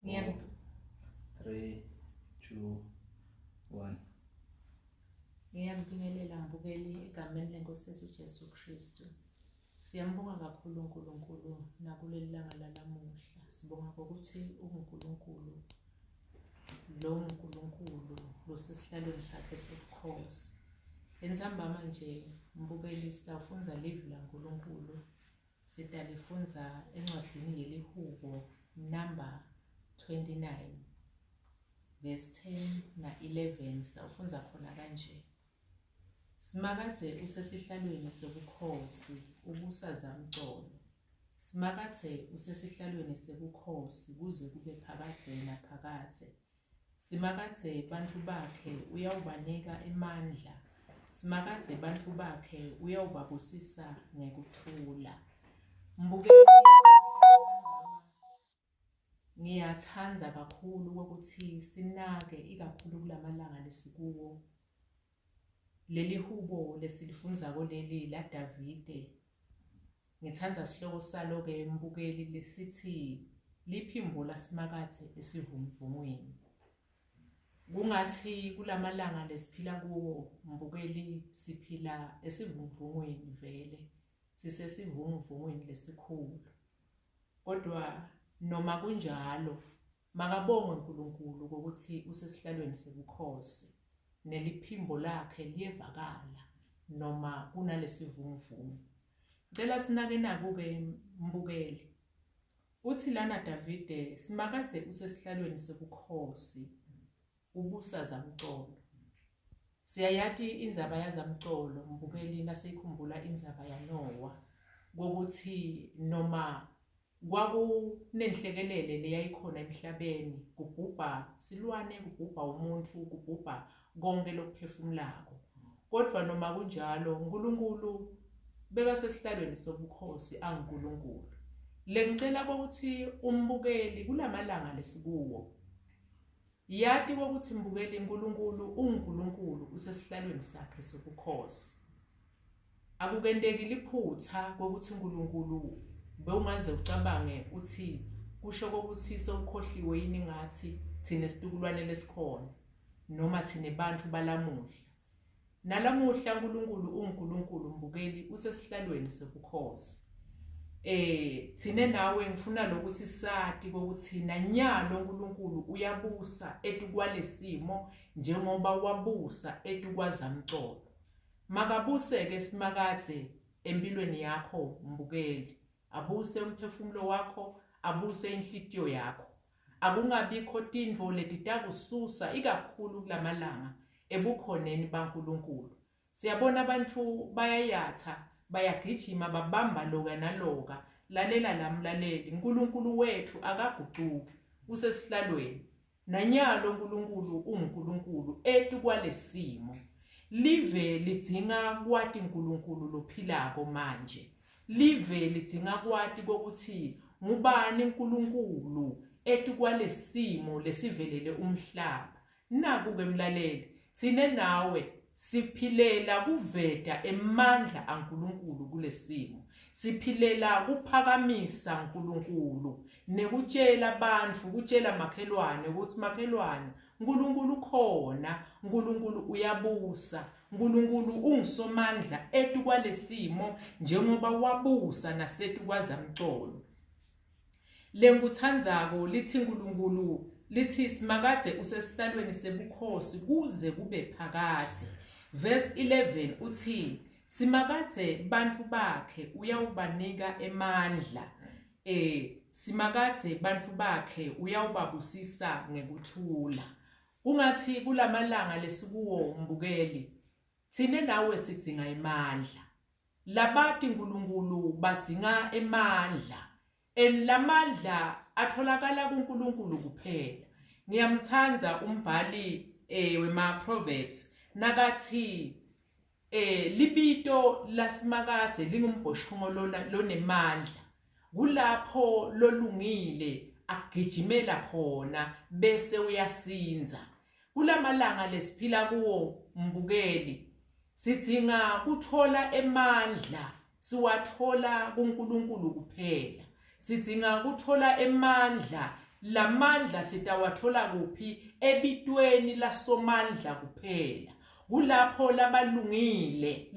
4, 3, 2, 1. Ngiyambingelela mbukeli egameni leNkosi yethu uJesu Kristu. Siyambonga kakhulu uNkulunkulu nakuleli langa lalamuhla. Sibonga ukuthi uNkulunkulu lo uNkulunkulu losesihlalweni sakhe sobukhosi. Enzambama nje mbukeli sitafunza livi laNkulunkulu. Sitalifunza encwadzini yelihubo number 29 verse 10 na 11 sitawufunza khona kanje. Simakadze usesihlalweni sobukhosi ubusa zamcolo. Simakadze usesihlalweni sobukhosi kuze kube phakadze naphakadze. Simakadze bantfu bakhe uyawubanika emandla. Simakadze bantfu bakhe uyawubabusisa ngekuthula. Mbukeli ngiyathanda kakhulu ukuthi sinake ikakhulu kulamalanga lesikuwo. Leli hubo lesilifundzako leli la Davide. Ngitsandza sihloko salo ke mbukeli lesithi liphimbo lasimakadze esivunguvungweni. Kungathi kulamalanga lesiphila kuwo mbukeli siphila esivunguvungweni vele. Sisesivunguvungweni lesikhulu. Kodwa noma kunjalo makabongwe uNkulunkulu ukuthi usesihlalweni sobukhosi neliphimbo lakhe liyevakala noma kunalesivunguvungu. Ngicela sinake naku ke mbukeli. Uthi lana Davide simakadze usesihlalweni sobukhosi ubusa zamcolo. Siyayati indzaba yazamcolo mbukeli naseyikhumbula indzaba yaNowa ukuthi noma kwakunenhlekelele leyayikhona emhlabeni, kubhubha silwane, kubhubha umuntu, kubhubha konke lokuphefumulako. Kodwa noma kunjalo uNkulunkulu bekasesihlalweni sobukhosi anguNkulunkulu. Lengicela ukuthi umbukeli kulamalanga lesikuwo. Yati ukuthi mbukeli uNkulunkulu uNkulunkulu usesihlalweni sakhe sobukhosi. Akukendeki liphutha ukuthi uNkulunkulu bewungaze ucabange uthi kusho ukuthi sewukhohliwe yini ngathi thina situkulwane lesikhona noma thina bantfu balamuhla. Nalamuhla uNkulunkulu uNkulunkulu mbukeli usesihlalweni sobukhosi. Thine nawe ngifuna lokuthi sati ukuthi nanyalo uNkulunkulu uyabusa etukwalesimo njengoba wabusa etukwazamcolo. Makabuse ke simakadze empilweni yakho mbukeli. Abuse umphefumulo wakho, abuse inhlitiyo yakho. Akungabikho tintfo letitakususa ikakhulu kulamalanga ebukhoneni baNkulunkulu. Siyabona abantfu bayayatha, bayagijima babamba loka naloka. Lalela lamlaleli, uNkulunkulu wethu akagucuki, usesihlalweni. Nanyalo uNkulunkulu uNkulunkulu etukwalesimo. Live lidzinga kwati uNkulunkulu lophilako manje. Live lidzinga kwati kokuthi ngubani uNkulunkulu etukwalesimo lesivelele umhlaba. Naku ke mlaleli, thine nawe siphilela kuveta emandla aNkulunkulu kulesimo. Siphilela kuphakamisa uNkulunkulu nekutshela bantfu, kutshela makhelwane ukuthi makhelwane uNkulunkulu khona, uNkulunkulu uyabusa, uNkulunkulu ungisomandla etukwalesimo njengoba wabusa nasetukwazamcolo. Lengutsandzako lithi uNkulunkulu lithi simakadze usesihlalweni sobukhosi kuze kube phakadze. Verse 11 uthi simakadze bantfu bakhe uyawubanika emandla. Simakadze bantfu bakhe uyawubabusisa ngekuthula. Kungathi kulamalanga lesikuwo mbukeli. Thine nawe sidzinga emandla. Labati uNkulunkulu badzinga emandla. Lamandla atholakala kuNkulunkulu kuphela. Ngiyamthanda umbhali wema Proverbs nakathi libito lasimakadze lingumbhoshongo lonemandla. Kulapho lolungile agijimela khona bese uyasinza. Kulamalanga lesiphila kuwo mbukeli sidzinga kuthola emandla, siwathola kuNkulunkulu kuphela. Sidzinga kuthola emandla lamandla sitawathola kuphi? Ebitweni lasomandla kuphela. Kulapho labalungile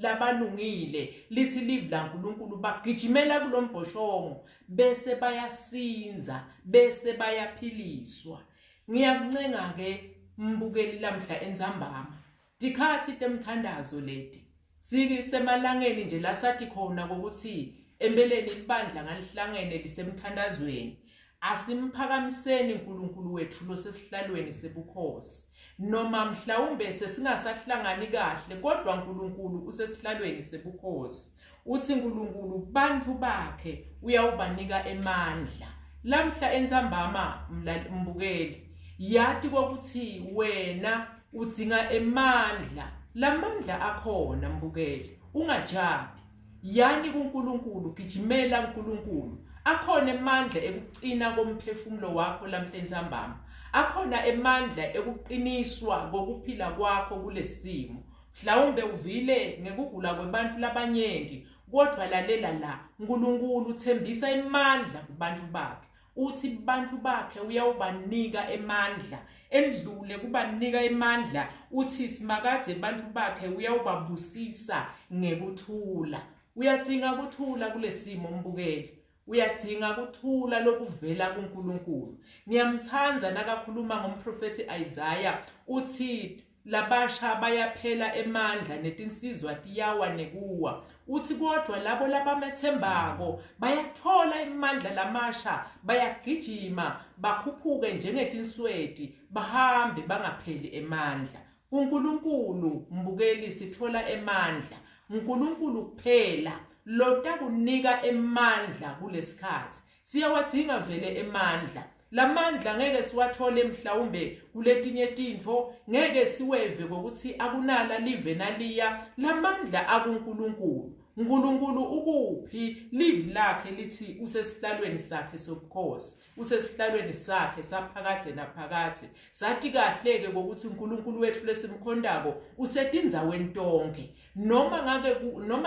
lithi live laNkulunkulu bagijimela kulombhoshongo bese bayasinza bese bayaphiliswa. Ngiyakuncenga ke mbukeli lamhla entsambama, dikhathi temthandazo leti sikesemalangeni nje lasathi khona ukuthi empeleni ibandla ngalihlangene lisemthandazweni. Asimphakamiseni uNkulunkulu wethu losesihlalweni sebukhosi, noma mhlawumbe sesingasahlangani kahle kodwa uNkulunkulu usesihlalweni sebukhosi. Uthi uNkulunkulu bantu bakhe uyawubanika emandla. Lamhla entsambama mbukeli, yathi kokuthi wena udzinga emandla, lamandla akhona mbukeli, ungajabi. Yani kuNkulunkulu, gijimela kuNkulunkulu. Akhona emandla ekuqina komphefumulo wakho lamhla entsambama. Akhona emandla ekuqiniswa kokuphila kwakho kulesimo. Mhlawumbe uvile ngekugula kwebantu labanyenti, kodwa lalela la, uNkulunkulu uthembisa emandla kubantu bakhe. Uthi bantu bakhe uyawubanika emandla, endlule kubanika emandla. Uthi simakade bantu bakhe uyawubabusisa ngekuthula. Uyadinga ukuthula kulesimo mbukeli. Uyadinga ukuthula lokuvela kuNkulunkulu. Ngiyamthanza nakakhuluma ngomprofeti Isaiah, uthi labasha bayaphela emandla netinsizwa tiyawa nekuwa. Uthi kodwa labo labamethembako bayathola emandla lamasha, bayagijima bakhuphuke njengetinsweti, bahambe bangapheli emandla. uNkulunkulu mbukeli sithola emandla. uNkulunkulu kuphela lotakunika emandla kulesikhathi. Siyawadinga vele emandla. Lamandla ngeke siwathole mhlawumbe kuletinye tintfo, ngeke siweve ukuthi akunala live naliya. Lamandla akuNkulunkulu. uNkulunkulu ukuphi? Live lakhe lithi usesihlalweni sakhe sobukhosi, usesihlalweni sakhe saphakade naphakade. Sathi kahleke ukuthi uNkulunkulu wethu lesimkhondako usetindzaweni tonke. Noma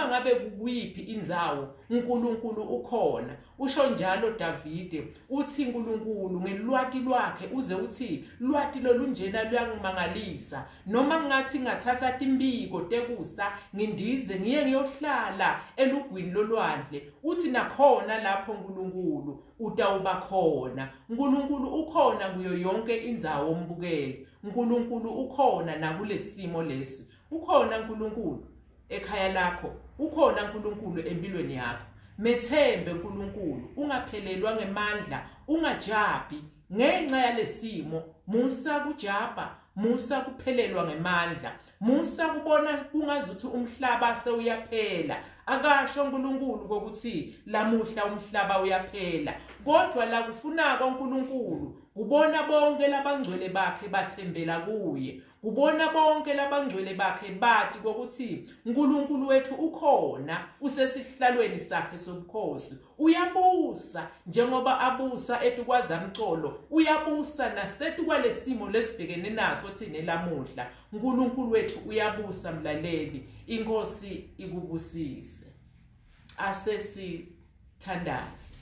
ngabe kuyiphi indzawo uNkulunkulu ukhona. Usho njalo Davide, uthi uNkulunkulu ngelwati lwakhe uze uthi lwati lolunjena luyangimangalisa. Noma ngathi ngathatha timbiko tekusa ngindize ngiye ngiyohlala elugwini lolwandle, uthi nakhona lapho uNkulunkulu utawuba khona. uNkulunkulu ukhona kuyo yonke indzawo mbukeli. uNkulunkulu ukhona nakulesimo lesi. Ukhona uNkulunkulu ekhaya lakho, ukhona uNkulunkulu empilweni yakho. Methembe uNkulunkulu, ungaphelelwa ngemandla, ungajabi ngenxa yalesimo. Musa kujaba, musa kuphelelwa ngemandla, musa kubona kungazuthi umhlaba sewuyaphela. Akasho uNkulunkulu kokuthi lamuhla umhlaba uyaphela, kodwa la kufunaka uNkulunkulu kubona bonke labangcwele bakhe bathembela kuye. Kubona bonke labangcwele bakhe bathi kokuthi uNkulunkulu wethu ukhona, usesihlalweni sakhe sobukhosi. Uyabusa njengoba abusa etukwazamcolo, uyabusa nasetukwalesimo lesibhekene naso thina lamuhla. uNkulunkulu wethu uyabusa mlaleli. Inkosi ikubusise. Asesithandaze.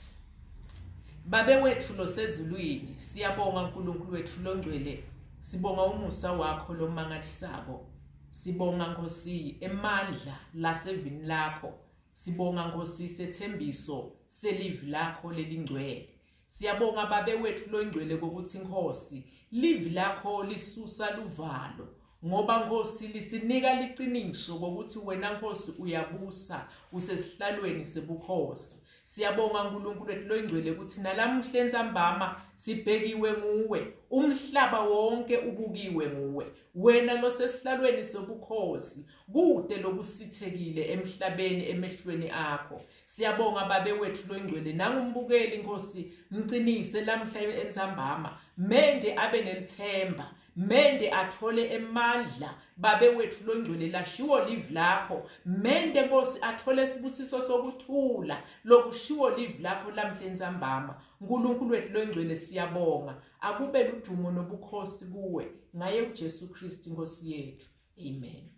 Babe wethu losezulwini, siyabonga uNkulunkulu wethu longcwele. Sibonga umusa wakho lomangalisako. Sibonga Nkosi emandla lasevini lakho. Sibonga Nkosi sethembiso selive lakho lelingcwele. Siyabonga babe wethu longcwele kokuthi Nkosi live lakho lisusa luvalo, ngoba Nkosi lisinika liqiniso kokuthi wena Nkosi uyabusa, usesihlalweni sebukhosi. Siyabonga uNkulunkulu wethu longcwele ukuthi nalamhla entsambama sibhekiwe nguwe, umhlaba wonke ubukiwe nguwe. Wena losesihlalweni sobukhosi, kude lokusithekile emhlabeni emehlweni akho. Siyabonga babe wethu longcwele nangumbukeli Nkosi, mcinise lamhla entsambama, mende abe nelithemba, mende athole emandla. Babe wethu longcwele lashiwo live lakho, mende Nkosi athole isibusiso sokuthula lokushiwo live lakho lamhla entsambama. uNkulunkulu wethu longcwele siyabonga. Akube ludumo nobukhosi kuwe ngaye uJesu Kristu Nkosi yethu. Amen.